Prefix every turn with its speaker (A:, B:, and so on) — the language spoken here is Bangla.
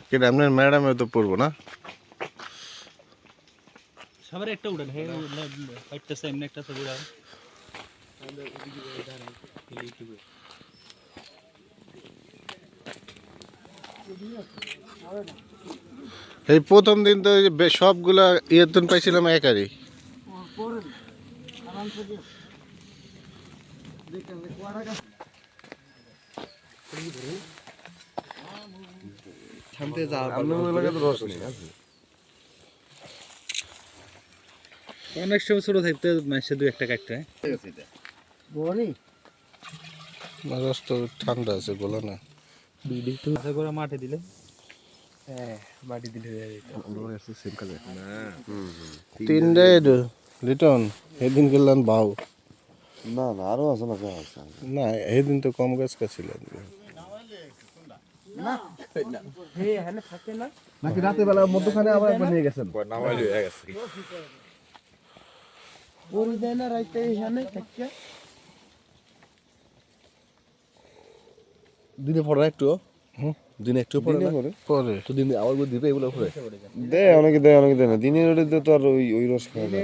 A: কিন্তু আপনার ম্যাডামে তো পড়বো না
B: সবার একটা উড়ান হে একটা সামনে একটা তো উড়ান
A: এই প্রথম দিন তো এই যে সবগুলা ইয়েতন পাইছিলাম একারই
B: অনেক সময় ছোট থাকতে মাসে 2-1 কাটতে
A: রস তো ঠান্ডা আছে বলো না
B: বিডি তো আশা করে মাঠে দিলে মাটি দিলে
A: তিনটে রিটার্ন সেদিন গেলাম বাউ
C: না না আরো আছে না
A: না সেদিন তো কম গাছ ছিল
C: নাকি রাতে বেলা মধ্যখানে আবার একবার নিয়ে গেছেন দিনে পড়ে একটু দিনে একটু পড়ে
A: পরে
C: তো দিনে আবার দিবে এগুলো পড়ে অনেকে দেয় না দিনের ওটা তো আর ওই রস খায় না